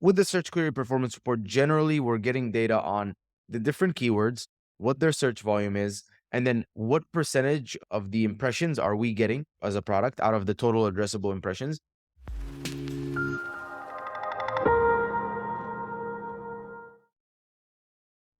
with the search query performance report, generally we're getting data on the different keywords, what their search volume is, and then what percentage of the impressions are we getting as a product out of the total addressable impressions.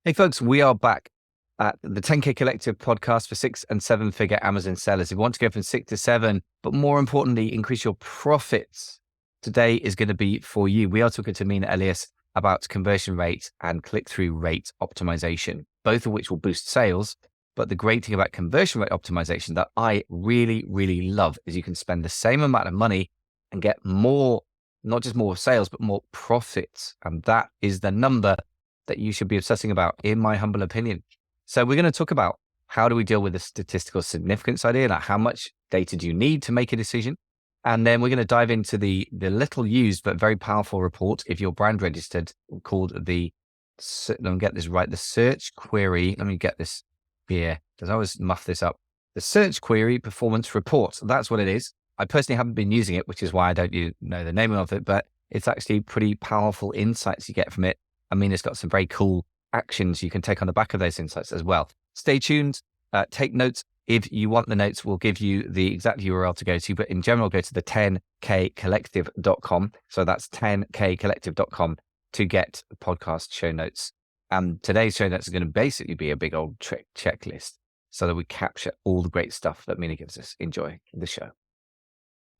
Hey folks, we are back at the 10K Collective podcast for 6 and 7 figure Amazon sellers. If you want to go from 6 to 7, but more importantly, increase your profits, today is going to be for you. We are talking to Mina Elias about conversion rate and click-through rate optimization, both of which will boost sales. But the great thing about conversion rate optimization that I really, really love is you can spend the same amount of money and get more, not just more sales, but more profits. And that is the number that you should be obsessing about, in my humble opinion. So we're going to talk about how do we deal with the statistical significance idea, like how much data do you need to make a decision? And then we're going to dive into the little used but very powerful report, if you're brand registered, called let me get this right, the search query. Let me get this here, because I always muff this up. The search query performance report. That's what it is. I personally haven't been using it, which is why I don't know the name of it, but it's actually pretty powerful insights you get from it. I mean, it's got some very cool actions you can take on the back of those insights as well. Stay tuned, take notes. If you want the notes, we'll give you the exact URL to go to, but in general, go to the 10kcollective.com. So that's 10kcollective.com to get the podcast show notes. And today's show notes are going to basically be a big old trick checklist so that we capture all the great stuff that Mina gives us. Enjoy the show.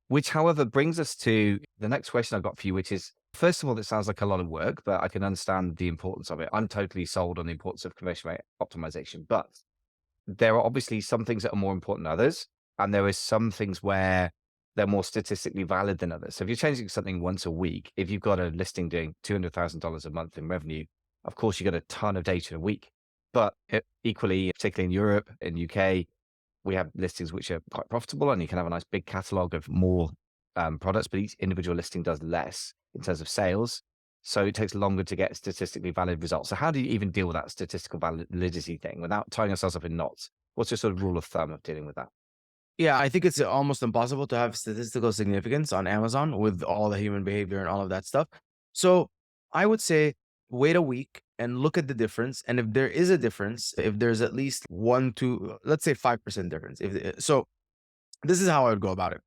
Which, however, brings us to the next question I've got for you, which is, first of all, it sounds like a lot of work, but I can understand the importance of it. I'm totally sold on the importance of conversion rate optimization, but there are obviously some things that are more important than others. And there is some things where they're more statistically valid than others. So if you're changing something once a week, if you've got a listing doing $200,000 a month in revenue, of course, you get a ton of data a week. But equally, particularly in Europe, in UK, we have listings which are quite profitable, and you can have a nice big catalog of more products, but each individual listing does less in terms of sales. So it takes longer to get statistically valid results. So how do you even deal with that statistical validity thing without tying ourselves up in knots? What's your sort of rule of thumb of dealing with that? Yeah, I think it's almost impossible to have statistical significance on Amazon with all the human behavior and all of that stuff. So I would say wait a week and look at the difference. And if there is a difference, if there's at least 1 to, let's say 5% difference. So this is how I would go about it.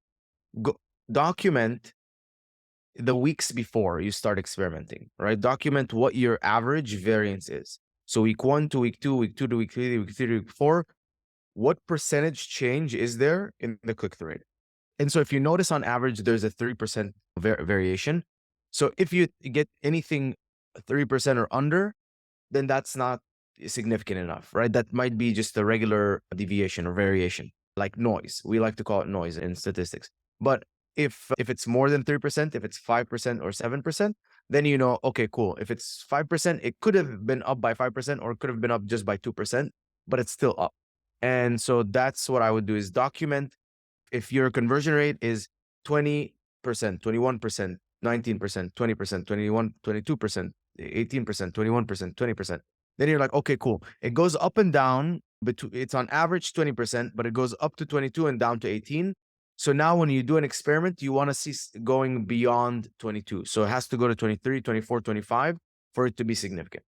Go, document the weeks before you start experimenting, right? Document what your average variance is. So week 1 to week 2, week 2 to week 3, week 3 to week 4, what percentage change is there in the click-through rate? And so if you notice on average, there's a 3% variation. So if you get anything 3% or under, then that's not significant enough, right? That might be just a regular deviation or variation, like noise. We like to call it noise in statistics. But if it's more than 3%, if it's 5% or 7%, then you know, okay, cool. If it's 5%, it could have been up by 5% or it could have been up just by 2%, but it's still up. And so that's what I would do, is document if your conversion rate is 20%, 21%, 19%, 20%, 21, 22%, 18%, 21%, 20%. Then you're like, okay, cool. It goes up and down, but it's on average 20%, but it goes up to 22 and down to 18. So now when you do an experiment, you want to see going beyond 22. So it has to go to 23, 24, 25 for it to be significant.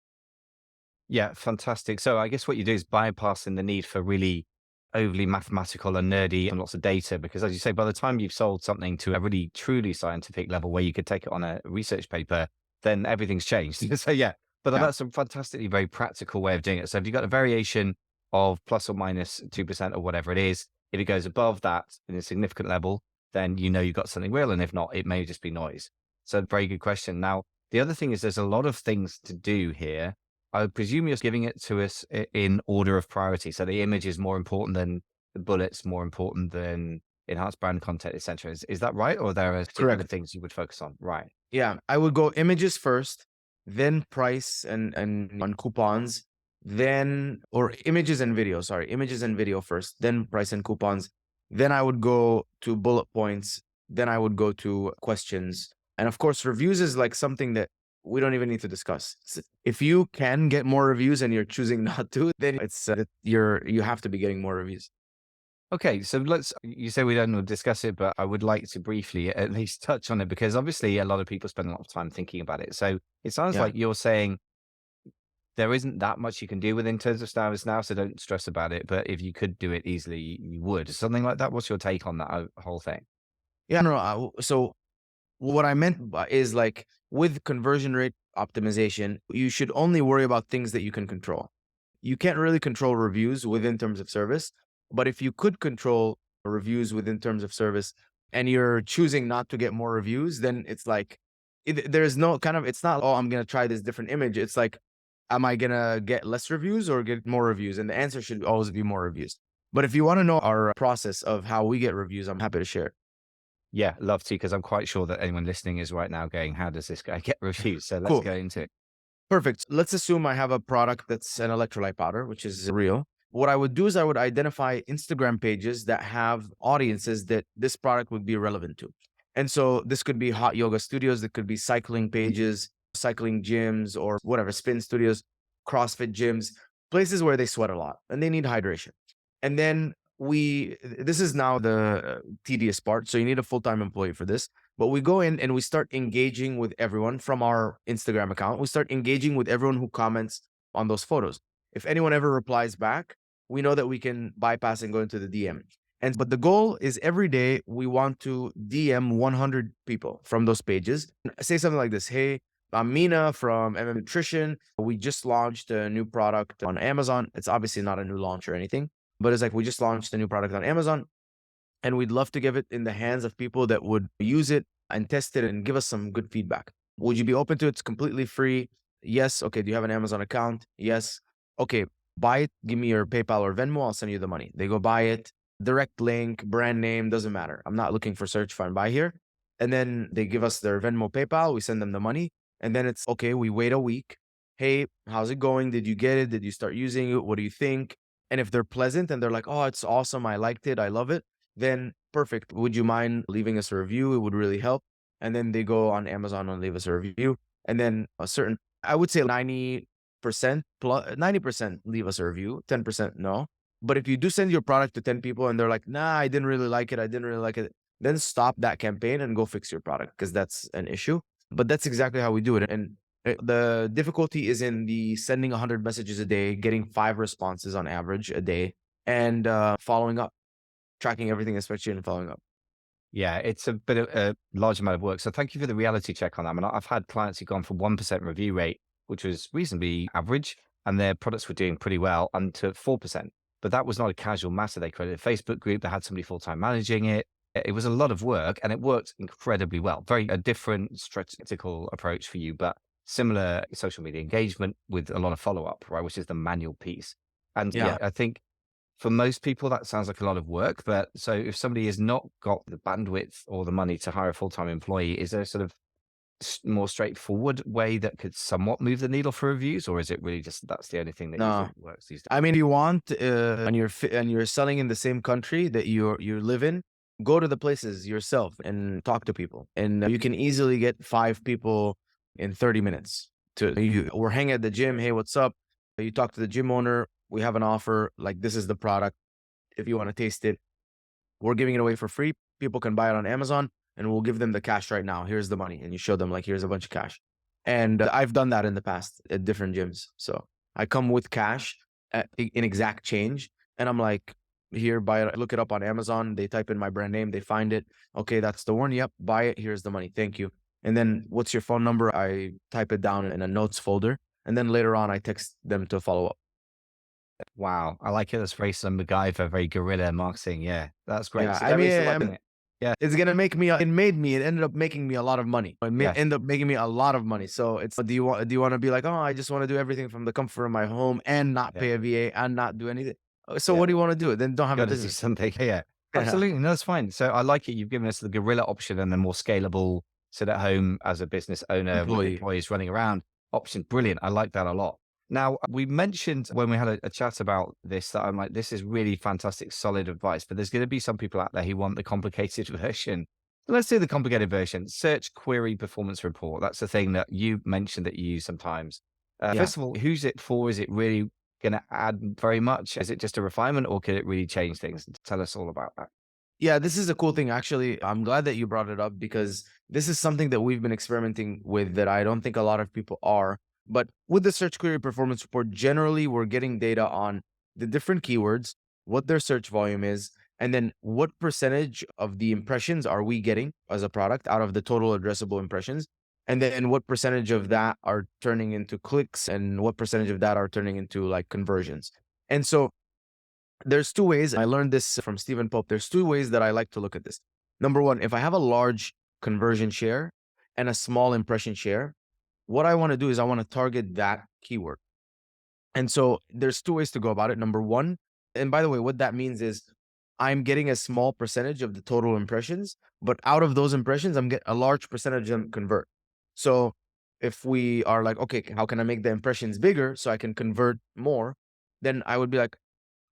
Yeah, fantastic. So I guess what you do is bypassing the need for really overly mathematical and nerdy and lots of data, because as you say, by the time you've sold something to a really truly scientific level where you could take it on a research paper, then everything's changed. So yeah, but Yeah. that's a fantastically very practical way of doing it. So if you've got a variation of plus or minus 2% or whatever it is, if it goes above that in a significant level, then you know you've got something real. And if not, it may just be noise. So very good question. Now, the other thing is there's a lot of things to do here. I would presume you're giving it to us in order of priority. So the image is more important than the bullets, more important than enhanced brand content, etc. Is that right? Or there are particular Correct. things you would focus on? Right. Yeah, I would go images first, then price and on coupons, then or images and video, sorry, images and video first, then price and coupons. Then I would go to bullet points, then I would go to questions. And of course, reviews is like something that we don't even need to discuss. If you can get more reviews and you're choosing not to, then it's you have to be getting more reviews. Okay, so you say we don't discuss it, but I would like to briefly at least touch on it because obviously a lot of people spend a lot of time thinking about it. So it sounds Yeah. like you're saying there isn't that much you can do with in terms of service now, so don't stress about it. But if you could do it easily, you would. Something like that. What's your take on that whole thing? Yeah, no, so what I meant is like with conversion rate optimization, you should only worry about things that you can control. You can't really control reviews within terms of service, but if you could control reviews within terms of service and you're choosing not to get more reviews, then it's like there's no kind of, it's not, oh, I'm going to try this different image. It's like, am I going to get less reviews or get more reviews? And the answer should always be more reviews. But if you want to know our process of how we get reviews, I'm happy to share. Yeah, love to, because I'm quite sure that anyone listening is right now going, "How does this guy get reviews?" So let's Cool. go into it. Perfect. Let's assume I have a product that's an electrolyte powder, which is real. What I would do is I would identify Instagram pages that have audiences that this product would be relevant to. And so this could be hot yoga studios, that could be cycling pages, cycling gyms, or whatever, spin studios, CrossFit gyms, places where they sweat a lot and they need hydration. And then this is now the tedious part. So you need a full time employee for this. But we go in and we start engaging with everyone from our Instagram account. We start engaging with everyone who comments on those photos. If anyone ever replies back, we know that we can bypass and go into the DM. And but the goal is every day we want to DM 100 people from those pages. Say something like this: "Hey, I'm Mina from MM Nutrition. We just launched a new product on Amazon." It's obviously not a new launch or anything, but it's like we just launched a new product on Amazon and we'd love to give it in the hands of people that would use it and test it and give us some good feedback. Would you be open to it? It's completely free. Yes. Okay. Do you have an Amazon account? Yes. Okay. Buy it. Give me your PayPal or Venmo. I'll send you the money. They go buy it. Direct link, brand name, doesn't matter. I'm not looking for search, find, buy here. And then they give us their Venmo, PayPal. We send them the money. And then it's okay. We wait a week. Hey, how's it going? Did you get it? Did you start using it? What do you think? And if they're pleasant and they're like, oh, it's awesome. I liked it. I love it, then perfect. Would you mind leaving us a review? It would really help. And then they go on Amazon and leave us a review. And then I would say 90% plus 90% leave us a review, 10% no. But if you do send your product to 10 people and they're like, nah, I didn't really like it. I didn't really like it. Then stop that campaign and go fix your product because that's an issue. But that's exactly how we do it. And the difficulty is in the sending 100 messages a day, getting 5 responses on average a day, and following up, tracking everything, especially in following up. Yeah, it's a bit of a large amount of work. So thank you for the reality check on that. I mean, I've had clients who've gone from 1% review rate, which was reasonably average, and their products were doing pretty well, and to 4%. But that was not a casual matter. They created a Facebook group. They had somebody full time managing it. It was a lot of work, and it worked incredibly well. Very a different strategical approach for you, but similar social media engagement with a lot of follow up, right? Which is the manual piece. And yeah, Yeah. I think for most people, that sounds like a lot of work. But so if somebody has not got the bandwidth or the money to hire a full time employee, is there a sort of more straightforward way that could somewhat move the needle for reviews? Or is it really just that's the only thing that you No. think works these days? I mean, if you want, and you're selling in the same country that you live in, go to the places yourself and talk to people. And you can easily get 5 people in 30 minutes to you. We're hanging at the gym. Hey, what's up? You talk to the gym owner. We have an offer. Like, this is the product. If you want to taste it, we're giving it away for free. People can buy it on Amazon and we'll give them the cash right now. Here's the money. And you show them, like, here's a bunch of cash. And I've done that in the past at different gyms. So I come with cash in exact change. And I'm like, here, buy it. Look it up on Amazon. They type in my brand name. They find it. Okay, that's the one. Yep. Buy it. Here's the money. Thank you. And then what's your phone number? I type it down in a notes folder. And then later on, I text them to follow up. Wow. I like it. That's very some MacGyver, very guerrilla marketing. Yeah, that's great. Yeah. So I there mean, is the like, yeah, it's gonna make me. It ended up making me a lot of money. yeah, End up making me a lot of money. So it's, do you want to be like, oh, I just want to do everything from the comfort of my home and not yeah, pay a VA and not do anything. So yeah. what do you want to do? Then don't have a Got to do business. something. Yeah, Yeah. absolutely. No, that's fine. So I like it. You've given us the guerrilla option and the more scalable sit at home as a business owner with Employee. employees running around option. Brilliant. I like that a lot. Now, we mentioned when we had a chat about this that I'm like, this is really fantastic, solid advice, but there's going to be some people out there who want the complicated version. Let's do the complicated version. Search query performance report. That's the thing that you mentioned that you use sometimes. Yeah. First of all, who's it for? Is it really going to add very much? Is it just a refinement, or could it really change things? Tell us all about that. Yeah, this is a cool thing. Actually, I'm glad that you brought it up because this is something that we've been experimenting with that I don't think a lot of people are. But with the search query performance report, generally we're getting data on the different keywords, what their search volume is, and then what percentage of the impressions are we getting as a product out of the total addressable impressions. And then what percentage of that are turning into clicks and what percentage of that are turning into like conversions. And so there's two ways. I learned this from Stephen Pope. There's two ways that I like to look at this. Number one, if I have a large conversion share and a small impression share, what I want to do is I want to target that keyword. And so there's two ways to go about it. Number one, and by the way, what that means is I'm getting a small percentage of the total impressions, but out of those impressions, I'm getting a large percentage of them convert. So if we are like, okay, how can I make the impressions bigger so I can convert more? Then I would be like,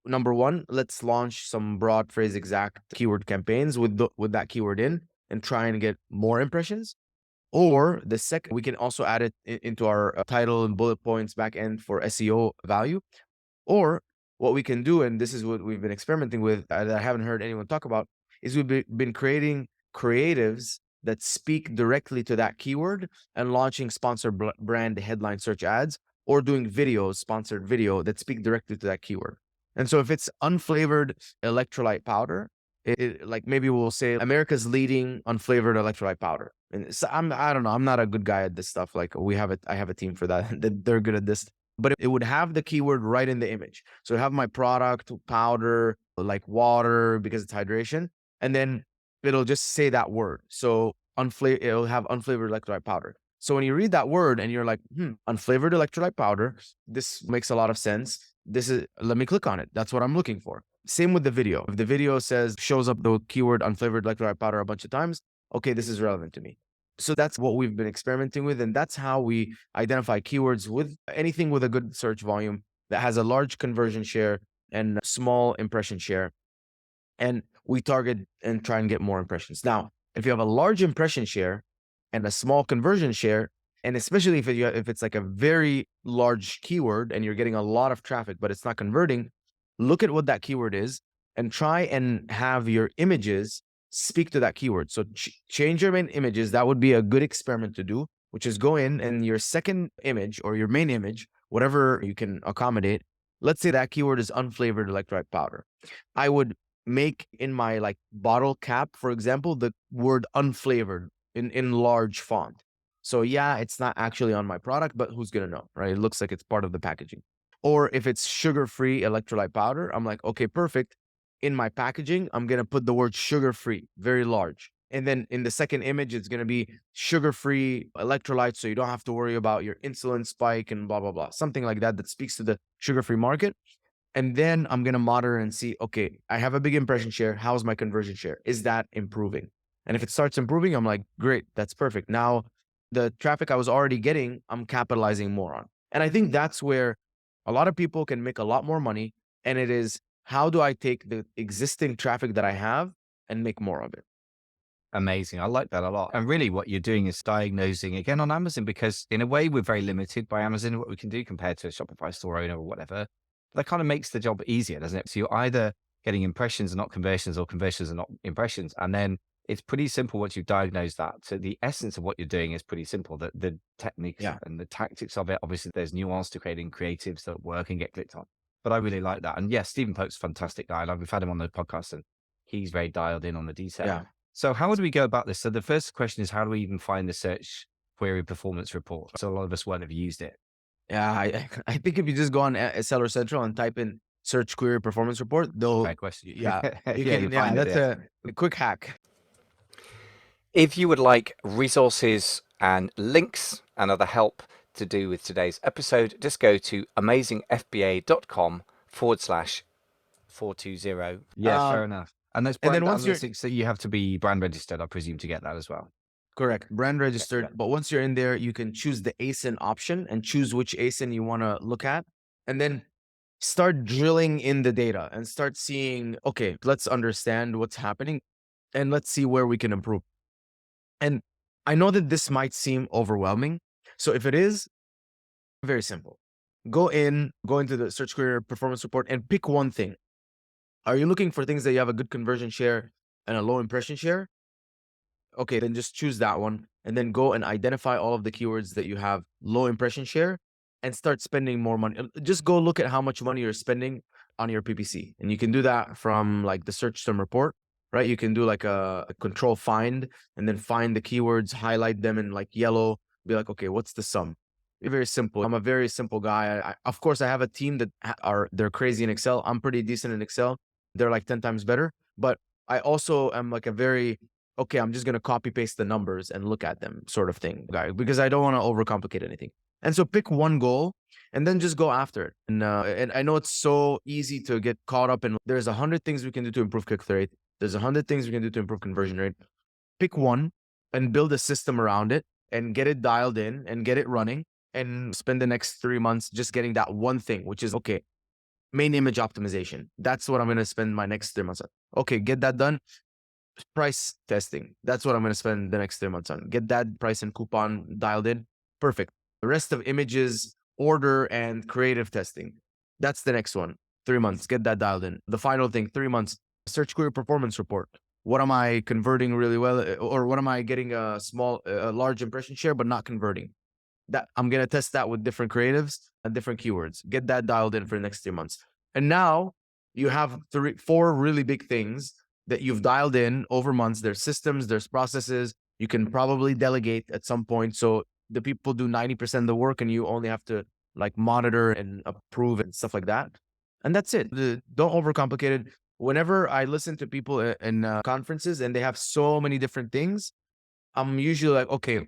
number one, let's launch some broad phrase exact keyword campaigns with that keyword in and try and get more impressions. Or the second, we can also add it into our title and bullet points back end for SEO value. Or what we can do, and this is what we've been experimenting with that I haven't heard anyone talk about, is been creating creatives that speak directly to that keyword and launching sponsored brand headline search ads or doing videos, sponsored video that speak directly to that keyword. And so if it's unflavored electrolyte powder, like maybe we'll say America's leading unflavored electrolyte powder. And so I don't know, I'm not a good guy at this stuff. Like I have a team for that. They're good at this, but it would have the keyword right in the image. So I have my product powder, like water because it's hydration, and then it'll just say that word. So it'll have unflavored electrolyte powder. So when you read that word and you're like, unflavored electrolyte powder, this makes a lot of sense. Let me click on it. That's what I'm looking for. Same with the video. If the video shows up the keyword unflavored electrolyte powder a bunch of times, okay, this is relevant to me. So that's what we've been experimenting with. And that's how we identify keywords with anything with a good search volume that has a large conversion share and small impression share. And we target and try and get more impressions. Now, if you have a large impression share and a small conversion share, and especially if it's like a very large keyword and you're getting a lot of traffic, but it's not converting, look at what that keyword is and try and have your images speak to that keyword. So change your main images. That would be a good experiment to do, which is go in and your second image or your main image, whatever you can accommodate. Let's say that keyword is unflavored electrolyte powder. I would make in my like bottle cap, for example, the word unflavored in large font. So yeah, it's not actually on my product, but who's gonna know, right? It looks like it's part of the packaging. Or if it's sugar-free electrolyte powder, I'm like, okay, perfect. In my packaging, I'm gonna put the word sugar-free, very large. And then in the second image, it's gonna be sugar-free electrolytes, so you don't have to worry about your insulin spike and blah, blah, blah. Something like that that speaks to the sugar-free market. And then I'm going to monitor and see, okay, I have a big impression share. How's my conversion share? Is that improving? And if it starts improving, I'm like, great, that's perfect. Now the traffic I was already getting, I'm capitalizing more on. And I think that's where a lot of people can make a lot more money. And it is, how do I take the existing traffic that I have and make more of it? Amazing. I like that a lot. And really what you're doing is diagnosing again on Amazon, because in a way we're very limited by Amazon, what we can do compared to a Shopify store owner or whatever. That kind of makes the job easier, doesn't it? So you're either getting impressions and not conversions, or conversions and not impressions. And then it's pretty simple once you've diagnosed that. So the essence of what you're doing is pretty simple. The techniques Yeah. and the tactics of it, obviously there's nuance to creating creatives that work and get clicked on. But I really like that. And yes, Stephen Pope's a fantastic guy. Like, we've had him on the podcast and he's very dialed in on the detail. Yeah. So how would we go about this? So the first question is, how do we even find the search query performance report? So a lot of us won't have used it. Yeah. I think if you just go on Seller Central and type in search query performance report, Fair question. yeah, you Yeah, can, you'll yeah, find it. that's a quick hack. If you would like resources and links and other help to do with today's episode, just go to amazingfba.com/420. Yeah, fair enough. And there's And brand then once you're analytics, so you have to be brand registered, I presume, to get that as well. correct, brand registered, Yeah. but once you're in there, you can choose the ASIN option and choose which ASIN you want to look at, and then start drilling in the data and start seeing, okay, let's understand what's happening and let's see where we can improve. And I know that this might seem overwhelming. So if it is, very simple. go into the search query performance report and pick one thing. Are you looking for things that you have a good conversion share and a low impression share? Okay, then just choose that one and then go and identify all of the keywords that you have low impression share and start spending more money. Just go look at how much money you're spending on your PPC. And you can do that from like the search term report, right? You can do like a control find and then find the keywords, highlight them in like yellow, be like, okay, what's the sum? Very simple. I'm a very simple guy. Of course, I have a team that they're crazy in Excel. I'm pretty decent in Excel. They're like 10 times better. But I also am like a very okay, I'm just going to copy paste the numbers and look at them sort of thing, guy, because I don't want to overcomplicate anything. And so pick one goal and then just go after it. And I know it's so easy to get caught up in there's 100 things we can do to improve click-through rate. There's 100 things we can do to improve conversion rate. Pick one and build a system around it and get it dialed in and get it running and spend the next 3 months just getting that one thing, which is okay, main image optimization. That's what I'm going to spend my next 3 months on. Okay, get that done. Price testing. That's what I'm going to spend the next 3 months on. Get that price and coupon dialed in. Perfect. The rest of images, order, and creative testing. That's the next one. 3 months. Get that dialed in. The final thing, 3 months. Search query performance report. What am I converting really well? Or what am I getting a large impression share, but not converting? That I'm going to test that with different creatives and different keywords. Get that dialed in for the next 3 months. And now you have four really big things that you've dialed in over months. There's systems, there's processes. You can probably delegate at some point. So the people do 90% of the work and you only have to like monitor and approve and stuff like that. And that's it. Don't overcomplicate it. Whenever I listen to people in conferences and they have so many different things, I'm usually like, okay,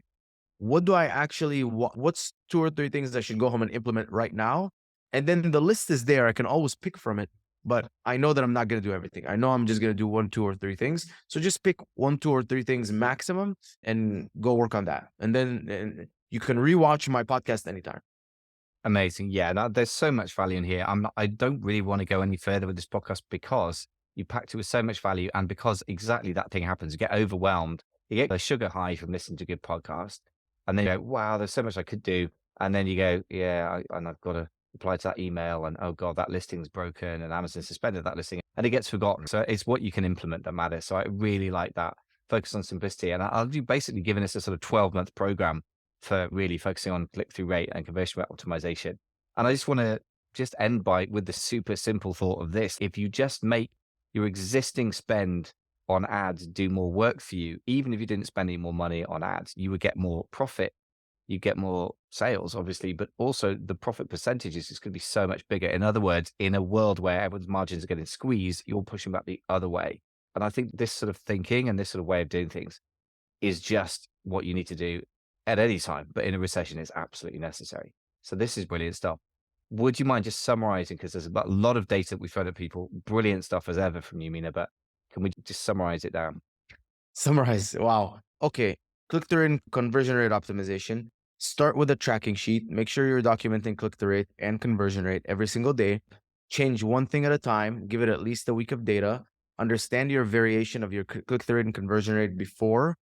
what do I actually, what's 2 or 3 things I should go home and implement right now? And then the list is there. I can always pick from it, but I know that I'm not going to do everything. I know I'm just going to do 1, 2, or 3 things. So just pick 1, 2, or 3 things maximum and go work on that. And then you can rewatch my podcast anytime. Amazing. Yeah, there's so much value in here. I don't really want to go any further with this podcast because you packed it with so much value, and because exactly that thing happens. You get overwhelmed. You get a sugar high from listening to a good podcast, and then you go, "Wow, there's so much I could do." And then you go, "Yeah, and I've got to reply to that email, and oh god, that listing's broken, and Amazon suspended that listing," and it gets forgotten. So it's what you can implement that matters. So I really like that. Focus on simplicity, and I'll be basically giving us a sort of 12-month program for really focusing on click-through rate and conversion rate optimization. And I just want to just end with the super simple thought of this. If you just make your existing spend on ads do more work for you, even if you didn't spend any more money on ads, you would get more profit. You get more sales, obviously, but also the profit percentages is going to be so much bigger. In other words, in a world where everyone's margins are getting squeezed, you're pushing back the other way. And I think this sort of thinking and this sort of way of doing things is just what you need to do at any time, but in a recession, it's absolutely necessary. So this is brilliant stuff. Would you mind just summarizing? Because there's a lot of data that we've thrown at people. Brilliant stuff as ever from you, Mina, but can we just summarize it down? Summarize. Wow. Okay. Click-through and conversion rate optimization. Start with a tracking sheet. Make sure you're documenting click-through rate and conversion rate every single day. Change one thing at a time. Give it at least a week of data. Understand your variation of your click-through rate and conversion rate before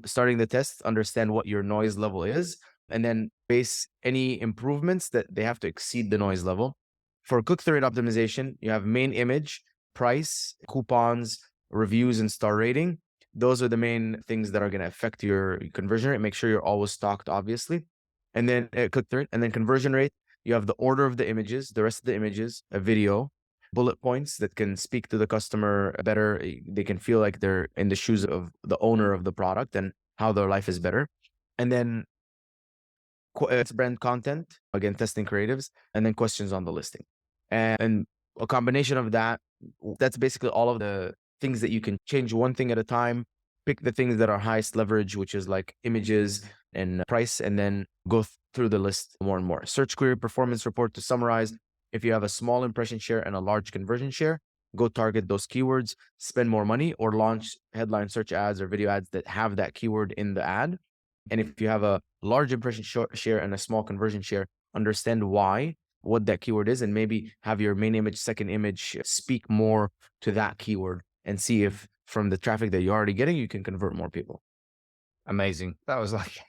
starting the test. Understand what your noise level is, and then base any improvements that they have to exceed the noise level. For click-through rate optimization, you have main image, price, coupons, reviews, and star rating. Those are the main things that are going to affect your conversion rate. Make sure you're always stocked, obviously. And then click-through rate, and then conversion rate. You have the order of the images, the rest of the images, a video, bullet points that can speak to the customer better. They can feel like they're in the shoes of the owner of the product and how their life is better. And then it's brand content, again, testing creatives, and then questions on the listing. And a combination of that, that's basically all of the things that you can change one thing at a time. Pick the things that are highest leverage, which is like images and price, and then go through the list more and more. Search query performance report to summarize. If you have a small impression share and a large conversion share, go target those keywords, spend more money, or launch headline search ads or video ads that have that keyword in the ad. And if you have a large impression share and a small conversion share, understand why, what that keyword is, and maybe have your main image, second image speak more to that keyword and see if from the traffic that you're already getting, you can convert more people. Amazing. That was like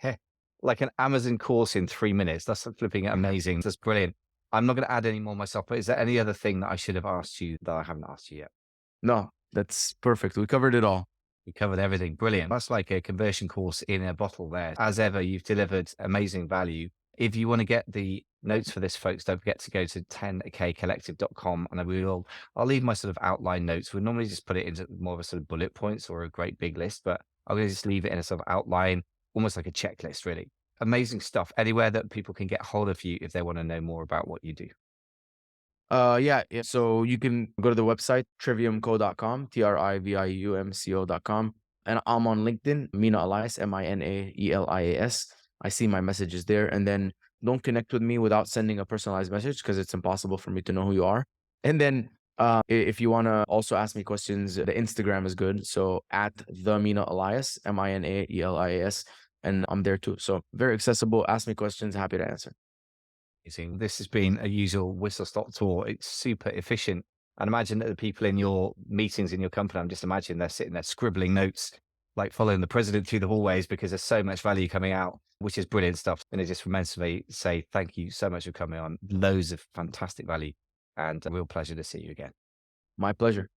like an Amazon course in 3 minutes. That's flipping amazing. That's brilliant. I'm not going to add any more myself, but is there any other thing that I should have asked you that I haven't asked you yet? No, that's perfect. We covered it all. We covered everything. Brilliant. That's like a conversion course in a bottle there. As ever, you've delivered amazing value. If you want to get the notes for this, folks, don't forget to go to 10kcollective.com and I'll leave my sort of outline notes. We'll normally just put it into more of a sort of bullet points or a great big list, but I'm going to just leave it in a sort of outline, almost like a checklist, really. Amazing stuff. Anywhere that people can get hold of you if they want to know more about what you do. Yeah. So you can go to the website, triviumco.com, triviumco.com. And I'm on LinkedIn, Mina Elias, Minaelias. I see my messages there. And then don't connect with me without sending a personalized message because it's impossible for me to know who you are. And then if you want to also ask me questions, the Instagram is good. So at the Mina Elias, Minaelias. And I'm there too. So very accessible. Ask me questions. Happy to answer. Amazing. This has been a usual whistle stop tour. It's super efficient. And imagine that the people in your meetings in your company, I'm just imagining they're sitting there scribbling notes, like following the president through the hallways because there's so much value coming out, which is brilliant stuff. And it just reminds me to say thank you so much for coming on. Loads of fantastic value and a real pleasure to see you again. My pleasure.